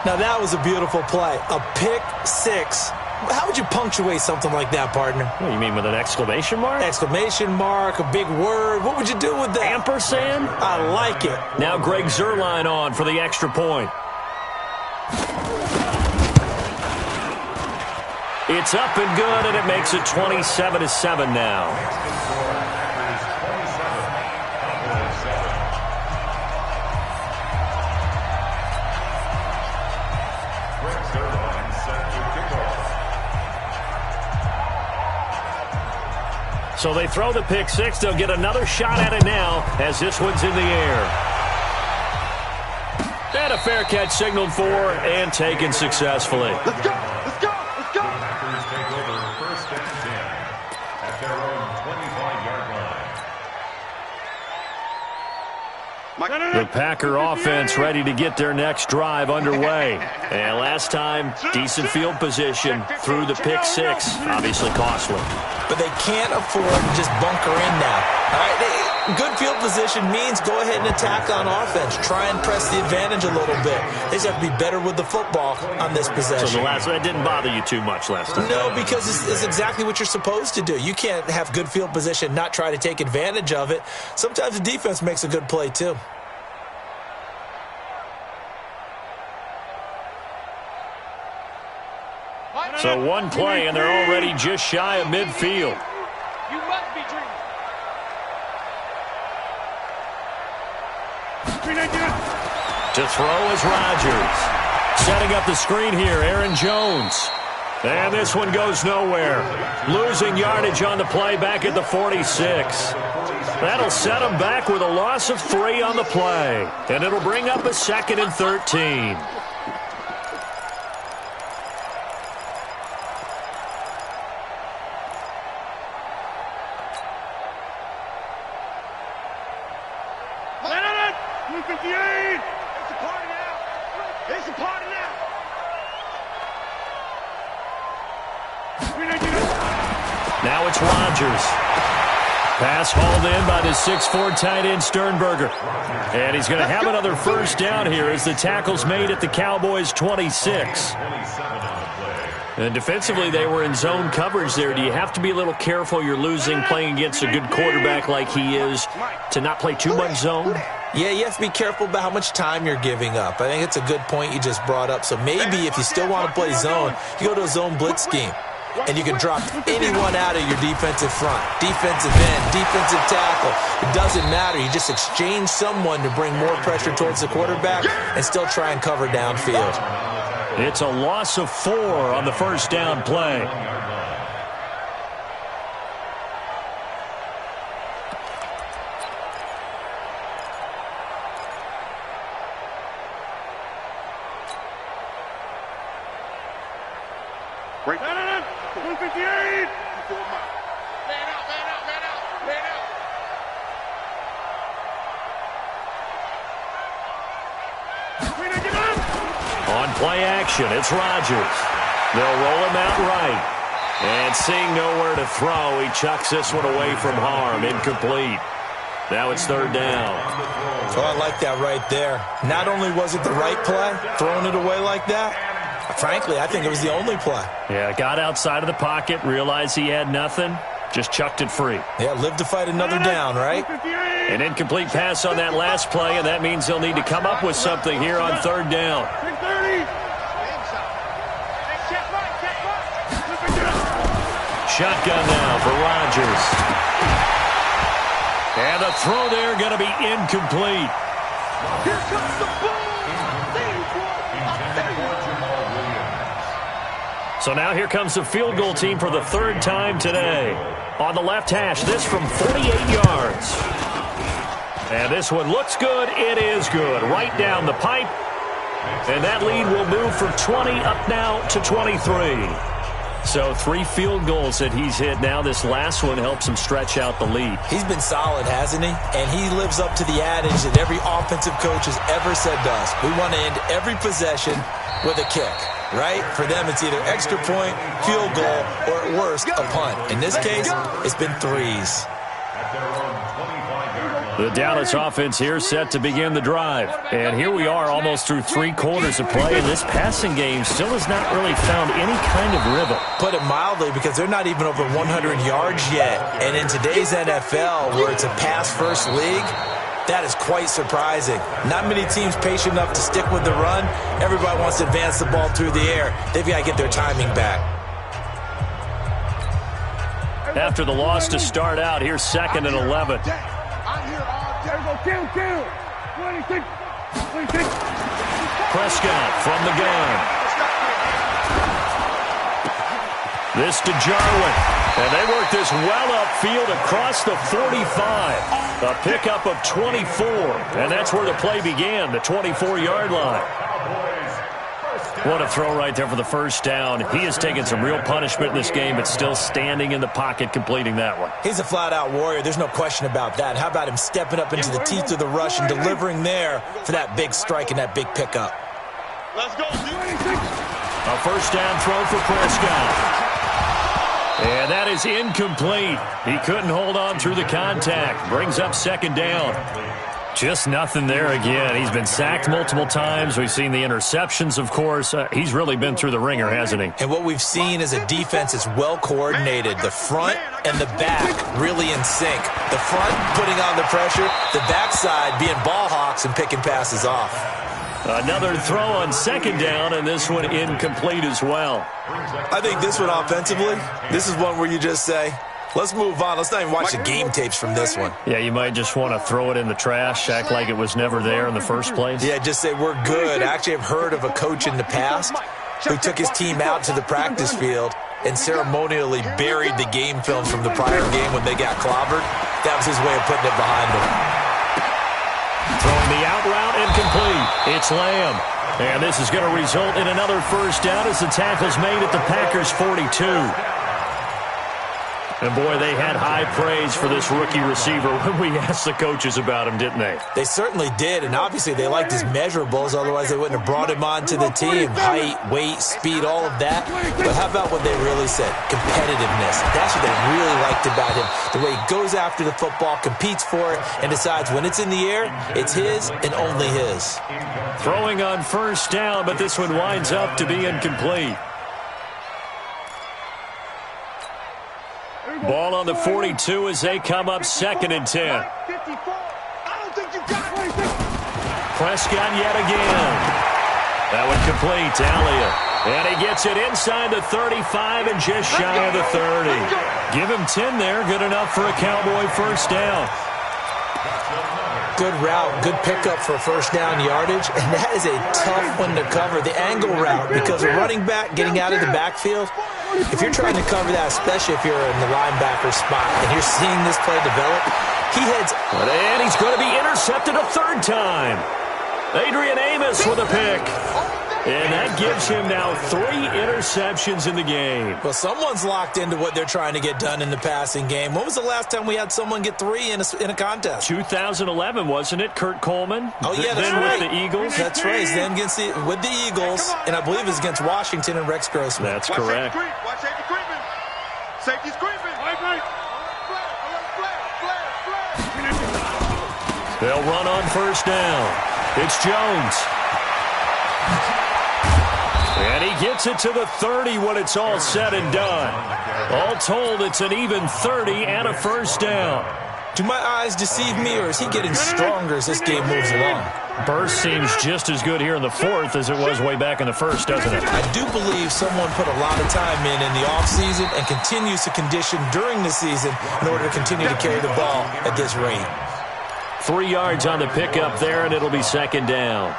Speaker 3: Now, that was a beautiful play. A pick 6. How would you punctuate something like that, partner?
Speaker 1: What, you mean with an exclamation mark?
Speaker 3: Exclamation mark, a big word. What would you do with that?
Speaker 1: Ampersand?
Speaker 3: I like it.
Speaker 1: Now Greg Zuerlein on for the extra point. It's up and good, and it makes it 27-7 now. So they throw the pick 6. They'll get another shot at it now as this one's in the air. And a fair catch signaled for and taken successfully.
Speaker 2: Let's go!
Speaker 4: Packers take over 1st and 10 at their own 25-yard line.
Speaker 1: The Packer offense ready to get their next drive underway. And last time, decent field position through the pick 6. Obviously costly.
Speaker 3: But they can't afford to just bunker in now. All right, good field position means go ahead and attack on offense. Try and press the advantage a little bit. They just have to be better with the football on this possession.
Speaker 1: So that didn't bother you too much last time?
Speaker 3: No, because it's exactly what you're supposed to do. You can't have good field position, not try to take advantage of it. Sometimes the defense makes a good play, too.
Speaker 1: So one play, and they're already just shy of midfield.
Speaker 2: You must be dreaming.
Speaker 1: To throw is Rodgers. Setting up the screen here, Aaron Jones. And this one goes nowhere. Losing yardage on the play back at the 46. That'll set them back with a loss of 3 on the play. And it'll bring up a 2nd and 13. Now it's Rodgers. Pass hauled in by the 6'4" tight end Sternberger. And he's going to have another 1st down here as the tackle's made at the Cowboys' 26. And defensively, they were in zone coverage there. Do you have to be a little careful? You're losing playing against a good quarterback like he is to not play too much zone?
Speaker 3: Yeah, you have to be careful about how much time you're giving up. I think it's a good point you just brought up. So maybe if you still want to play zone, you go to a zone blitz scheme. And you can drop anyone out of your defensive front, defensive end, defensive tackle. It doesn't matter. You just exchange someone to bring more pressure towards the quarterback and still try and cover downfield.
Speaker 1: It's a loss of 4 on the 1st down play.
Speaker 2: Break. 158. Man out.
Speaker 1: On play action, it's Rodgers. They'll roll him out right. And seeing nowhere to throw, he chucks this one away from harm. Incomplete. Now it's 3rd down.
Speaker 3: Oh, I like that right there. Not only was it the right play, throwing it away like that, Frankly, I think it was the only play.
Speaker 1: Yeah, got outside of the pocket, realized he had nothing, just chucked it free.
Speaker 3: Yeah, live to fight another down, right?
Speaker 1: An incomplete pass on that last play, and that means they'll need to come up with something here on third down. Shotgun now for Rodgers. And the throw there going to be incomplete.
Speaker 2: Here comes the ball.
Speaker 1: So now here comes the field goal team for the third time today. On the left hash, this from 48 yards. And this one looks good. It is good. Right down the pipe. And that lead will move from 20 up now to 23. So 3 field goals that he's hit now. This last one helps him stretch out the lead.
Speaker 3: He's been solid, hasn't he? And he lives up to the adage that every offensive coach has ever said to us. We want to end every possession with a kick, right? For them, it's either extra point, field goal, or at worst, a punt. In this case, it's been 3s.
Speaker 1: The Dallas offense here set to begin the drive. And here we are almost through 3 quarters of play, and this passing game still has not really found any kind of rhythm.
Speaker 3: Put it mildly, because they're not even over 100 yards yet. And in today's NFL, where it's a pass-first league, that is quite surprising. Not many teams patient enough to stick with the run. Everybody wants to advance the ball through the air. They've got to get their timing back.
Speaker 1: After the loss to start out, here's 2nd and 11. Prescott from the gun. This to Jarwin. And they work this well upfield across the 45. A pickup of 24. And that's where the play began, the 24-yard line. What a throw right there for the first down. He has taken some real punishment in this game, but still standing in the pocket completing that one.
Speaker 3: He's a flat-out warrior. There's no question about that. How about him stepping up into the teeth of the rush and delivering there for that big strike and that big pickup?
Speaker 2: Let's go.
Speaker 1: A first down throw for Prescott. And that is incomplete. He couldn't hold on through the contact. Brings up 2nd down. Just nothing there again. He's been sacked multiple times. We've seen the interceptions, of course. He's really been through the ringer, hasn't he?
Speaker 3: And what we've seen is a defense that's well coordinated. The front and the back really in sync. The front putting on the pressure, the backside being ball hawks and picking passes off.
Speaker 1: Another throw on 2nd down, and this one incomplete as well.
Speaker 3: I think this one offensively, this is one where you just say, let's move on. Let's not even watch the game tapes from this one.
Speaker 1: Yeah, you might just want to throw it in the trash, act like it was never there in the first place.
Speaker 3: Yeah, just say we're good. Actually, I've heard of a coach in the past who took his team out to the practice field and ceremonially buried the game film from the prior game when they got clobbered. That was his way of putting it behind them.
Speaker 1: Throwing the out route incomplete. It's Lamb. And this is going to result in another first down as the tackle's made at the Packers' 42. And, boy, they had high praise for this rookie receiver when we asked the coaches about him, didn't they?
Speaker 3: They certainly did, and obviously they liked his measurables. Otherwise, they wouldn't have brought him onto the team. Height, weight, speed, all of that. But how about what they really said? Competitiveness. That's what they really liked about him. The way he goes after the football, competes for it, and decides when it's in the air, it's his and only his.
Speaker 1: Throwing on first down, but this one winds up to be incomplete. Ball on the 42 as they come up 2nd and 10. Prescott yet again. That one complete to Elliott. And he gets it inside the 35 and just shy of the 30. Give him 10 there. Good enough for a Cowboy first down.
Speaker 3: Good route, good pickup for first down yardage, and that is a tough one to cover, the angle route, because a running back getting out of the backfield, if you're trying to cover that, especially if you're in the linebacker spot, and you're seeing this play develop, he heads,
Speaker 1: and he's going to be intercepted a 3rd time. Adrian Amos with a pick. And that gives him now 3 interceptions in the game.
Speaker 3: Well, someone's locked into what they're trying to get done in the passing game. When was the last time we had someone get 3 in a contest?
Speaker 1: 2011, wasn't it? Kurt Coleman?
Speaker 3: Oh, yeah, that's
Speaker 1: then
Speaker 3: right.
Speaker 1: With the Eagles?
Speaker 3: That's right. Then with the Eagles, and I believe it was against Washington and Rex Grossman.
Speaker 1: That's correct.
Speaker 2: Watch safety creeping. Safety's creeping.
Speaker 1: They'll run on first down. It's Jones. And And he gets it to the 30 when it's all said and done. All told, it's an even 30 and a first down.
Speaker 3: Do my eyes deceive me, or is he getting stronger as this game moves along?
Speaker 1: Burst seems just as good here in the fourth as it was way back in the first, doesn't it?
Speaker 3: I do believe someone put a lot of time in the offseason and continues to condition during the season in order to continue to carry the ball at this rate.
Speaker 1: 3 yards on the pickup there, and it'll be second down.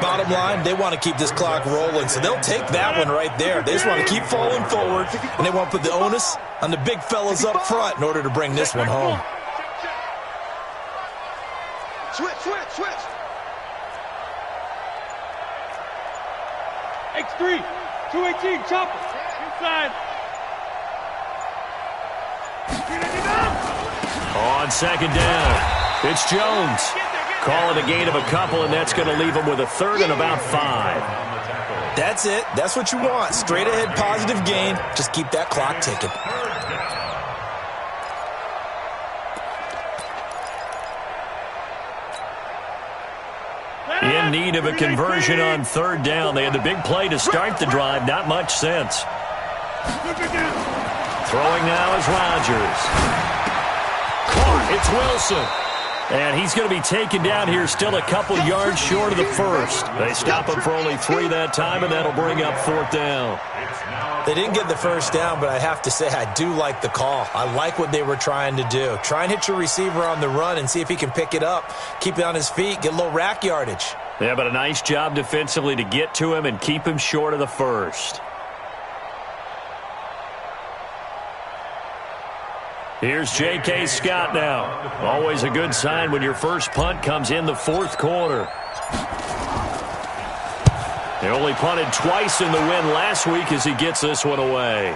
Speaker 3: Bottom line, they want to keep this clock rolling, so they'll take that one right there. They just want to keep falling forward, and they want to put the onus on the big fellas up front in order to bring this one home.
Speaker 2: Switch. X3, 218, chopper, inside.
Speaker 1: On second down, it's Jones. Call it a gain of a couple, and that's going to leave him with a third and about 5.
Speaker 3: That's it. That's what you want. Straight ahead positive gain. Just keep that clock ticking.
Speaker 1: In need of a conversion on third down. They had the big play to start the drive. Not much sense. Throwing now is Rodgers. Caught. It's Wilson. And he's going to be taken down here, still a couple yards short of the first. They stop him for only 3 that time, and that'll bring up fourth down.
Speaker 3: They didn't get the first down, but I have to say I do like the call. I like what they were trying to do. Try and hit your receiver on the run and see if he can pick it up, keep it on his feet, get a little rack yardage.
Speaker 1: Yeah, but a nice job defensively to get to him and keep him short of the first. Here's J.K. Scott now. Always a good sign when your first punt comes in the fourth quarter. They only punted twice in the win last week as he gets this one away.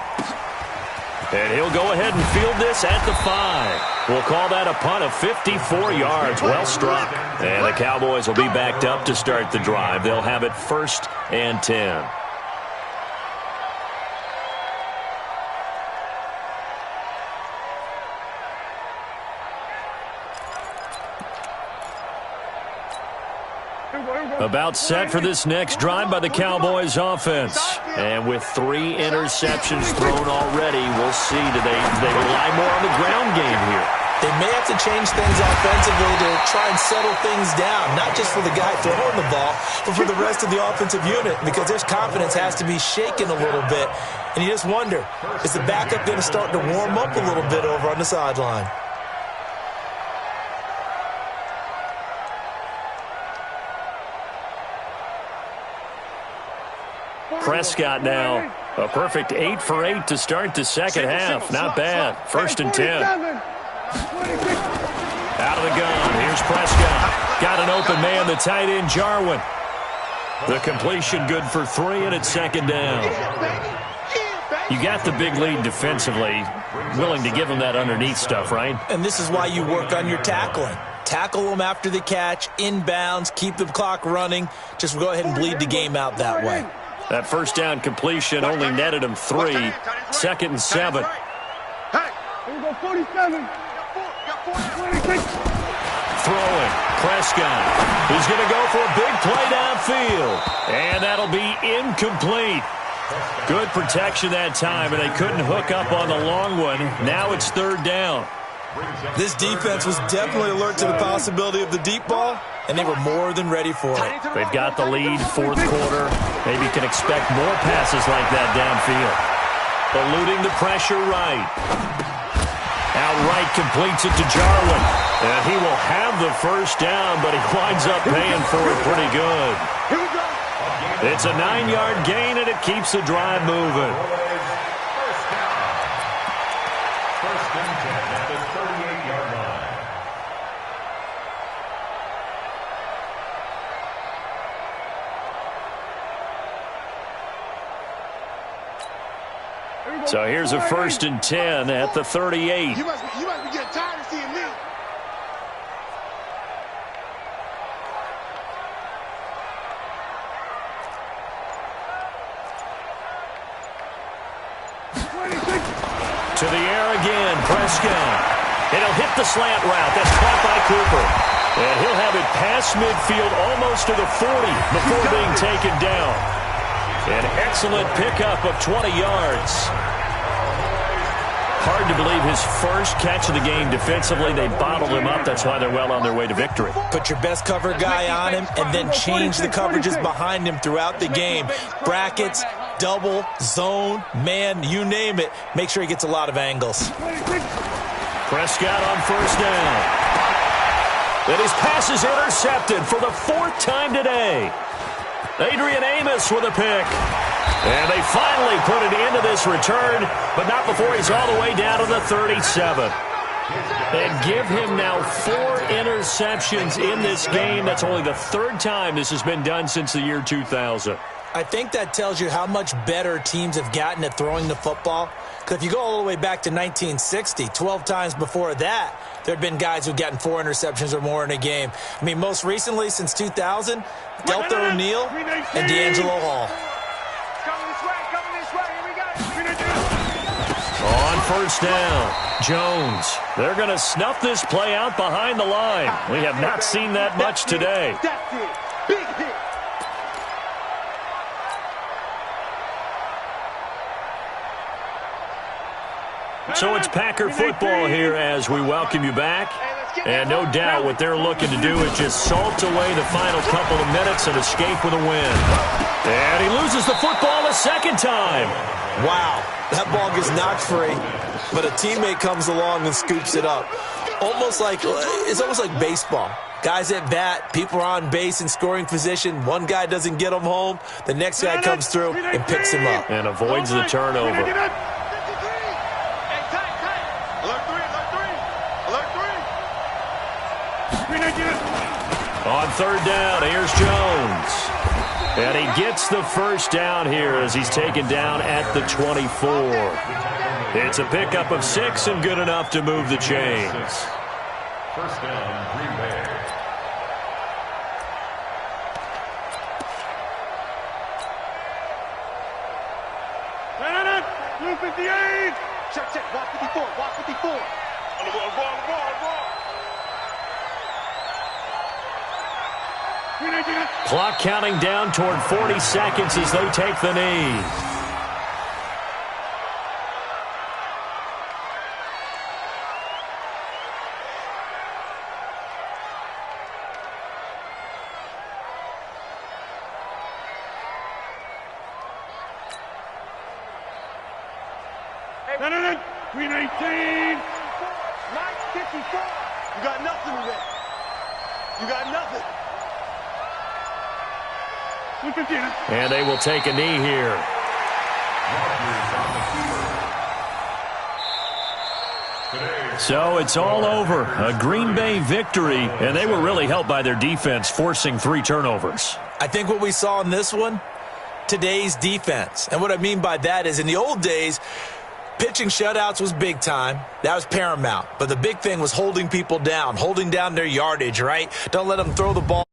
Speaker 1: And he'll go ahead and field this at the 5. We'll call that a punt of 54 yards. Well struck. And the Cowboys will be backed up to start the drive. They'll have it 1st and 10. About set for this next drive by the Cowboys offense. And with 3 interceptions thrown already, we'll see. Do they rely more on the ground game here?
Speaker 3: They may have to change things offensively to try and settle things down, not just for the guy throwing the ball, but for the rest of the offensive unit, because their confidence has to be shaken a little bit. And you just wonder, is the backup going to start to warm up a little bit over on the sideline?
Speaker 1: Prescott now, a perfect 8 for 8 to start the second half. Not bad. 1st and 10. Out of the gun. Here's Prescott. Got an open man, the tight end, Jarwin. The completion good for 3, and it's second down. You got the big lead defensively. Willing to give him that underneath stuff, right?
Speaker 3: And this is why you work on your tackling. Tackle them after the catch, inbounds, keep the clock running. Just go ahead and bleed the game out that way.
Speaker 1: That first down completion only netted him 3. 2nd and 7.
Speaker 2: Hey, here we go, 47.
Speaker 1: Throwing. Prescott. He's going to go for a big play downfield. And that'll be incomplete. Good protection that time, and they couldn't hook up on the long one. Now it's 3rd down.
Speaker 3: This defense was definitely alert to the possibility of the deep ball, and they were more than ready for it.
Speaker 1: They've got the lead, 4th quarter. Maybe can expect more passes like that downfield. Eluding the pressure right. Outright completes it to Jarwin. And he will have the first down, but he winds up paying for it pretty good. It's a 9-yard gain, and it keeps the drive moving.
Speaker 4: First and 10 at the 38-yard line.
Speaker 1: So here's a 1st and 10 at the 38.
Speaker 2: You must be getting tired of seeing me.
Speaker 1: To the air again, Prescott. It'll hit the slant route. That's caught by Cooper. And he'll have it past midfield almost to the 40 before being taken down. An excellent pickup of 20 yards. Hard to believe his first catch of the game defensively. They bottled him up. That's why they're well on their way to victory.
Speaker 3: Put your best cover guy on him and then change the coverages behind him throughout the game. Brackets, double, zone, man, you name it. Make sure he gets a lot of angles.
Speaker 1: Prescott on first down. And his pass is intercepted for the 4th time today. Adrian Amos with a pick. And they finally put an end to this return, but not before he's all the way down to the 37. And give him now 4 interceptions in this game. That's only the 3rd time this has been done since the year 2000.
Speaker 3: I think that tells you how much better teams have gotten at throwing the football. Because if you go all the way back to 1960, 12 times before that, there have been guys who've gotten 4 interceptions or more in a game. I mean, most recently, since 2000, Delta O'Neal and D'Angelo Hall.
Speaker 1: On first down, Jones. They're going to snuff this play out behind the line. We have not seen that much today.
Speaker 2: Big hit.
Speaker 1: So it's Packer football here as we welcome you back. And no doubt what they're looking to do is just salt away the final couple of minutes and escape with a win. And he loses the football a second time.
Speaker 3: Wow, that ball gets knocked free, but a teammate comes along and scoops it up. It's almost like baseball. Guys at bat, people are on base in scoring position. One guy doesn't get him home. The next guy comes through and picks him up.
Speaker 1: And avoids the turnover. On third down, here's Jones. And he gets the first down here as he's taken down at the 24. It's a pickup of 6 and good enough to move the chains.
Speaker 4: First down, Green Bay.
Speaker 2: Blue 58. Check. Walk 54. Walk 54. On the ball.
Speaker 1: Clock counting down toward 40 seconds as they take the knee.
Speaker 2: Green 18. 54. You got nothing with it. You got nothing.
Speaker 1: And they will take a knee here. So it's all over. A Green Bay victory, and they were really helped by their defense, forcing 3 turnovers.
Speaker 3: I think what we saw in this one, today's defense. And what I mean by that is in the old days, pitching shutouts was big time. That was paramount. But the big thing was holding people down, holding down their yardage, right? Don't let them throw the ball.